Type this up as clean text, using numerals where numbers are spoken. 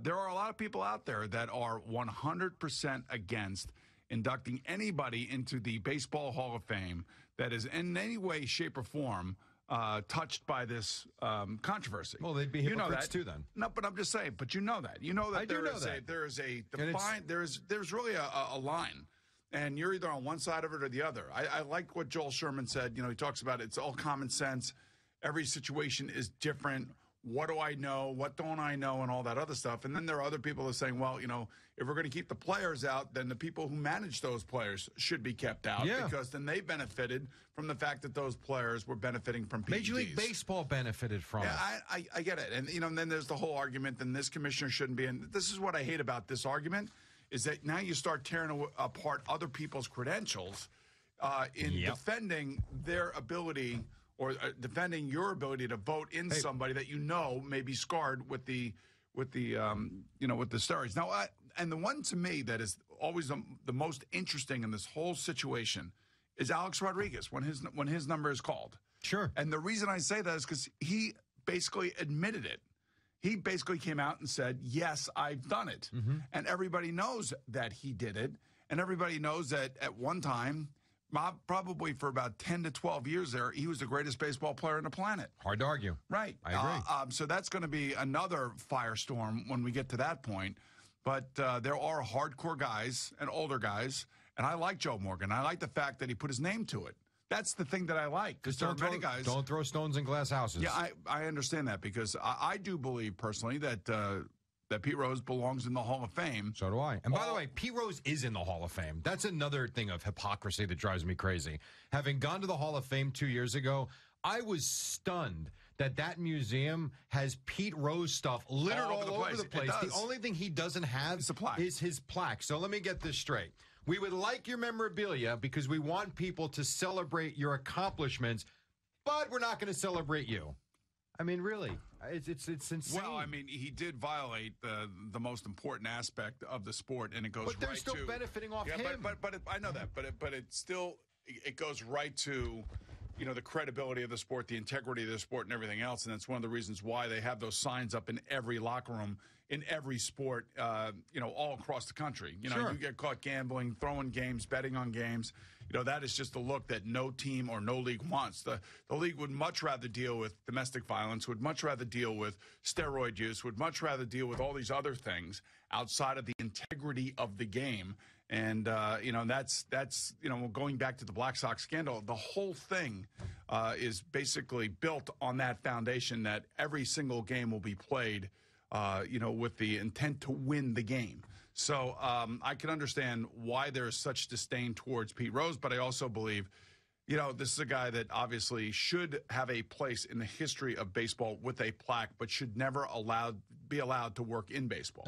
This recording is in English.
there are a lot of people out there that are 100% against inducting anybody into the Baseball Hall of Fame that is in any way, shape, or form touched by this controversy. Well, they'd be hypocrites too, then. No, but I'm just saying. But you know that. You know that I do know that. There is a defined. There's really a line, and you're either on one side of it or the other. I like what Joel Sherman said. He talks about it's all common sense. Every situation is different. What do I know? What don't I know? And all that other stuff. And then there are other people that are saying, well, if we're going to keep the players out, then the people who manage those players should be kept out because then they benefited from the fact that those players were benefiting from PEDs. Major League Baseball benefited from it. I get it. And, and then there's the whole argument, then this commissioner shouldn't be. And this is what I hate about this argument, is that now you start tearing apart other people's credentials in defending their ability or defending your ability to vote in somebody that may be scarred with the steroids. Now, and the one to me that is always the most interesting in this whole situation is Alex Rodriguez when his number is called. Sure. And the reason I say that is because he basically admitted it. He basically came out and said, yes, I've done it. Mm-hmm. And everybody knows that he did it. And everybody knows that at one time, probably for about 10 to 12 years there, he was the greatest baseball player on the planet. Hard to argue. Right. I agree. So that's going to be another firestorm when we get to that point. But there are hardcore guys and older guys, and I like Joe Morgan. I like the fact that he put his name to it. That's the thing that I like. Because there are many guys. Don't throw stones in glass houses. Yeah, I understand that because I do believe personally that Pete Rose belongs in the Hall of Fame. So do I. And by the way, Pete Rose is in the Hall of Fame. That's another thing of hypocrisy that drives me crazy. Having gone to the Hall of Fame 2 years ago, I was stunned that museum has Pete Rose stuff littered all over the place. The only thing he doesn't have is his plaque. So let me get this straight. We would like your memorabilia because we want people to celebrate your accomplishments, but we're not going to celebrate you. I mean, really, it's insane. Well, I mean, he did violate the most important aspect of the sport, and it goes right to... But they're still benefiting off him. But I know that, but it still... It goes right to, the credibility of the sport, the integrity of the sport, and everything else. And that's one of the reasons why they have those signs up in every locker room, in every sport, all across the country. You get caught gambling, throwing games, betting on games. That is just a look that no team or no league wants. The league would much rather deal with domestic violence, would much rather deal with steroid use, would much rather deal with all these other things outside of the integrity of the game. And, that's going back to the Black Sox scandal, the whole thing is basically built on that foundation that every single game will be played, with the intent to win the game. So I can understand why there's such disdain towards Pete Rose, but I also believe, this is a guy that obviously should have a place in the history of baseball with a plaque, but should never be allowed to work in baseball.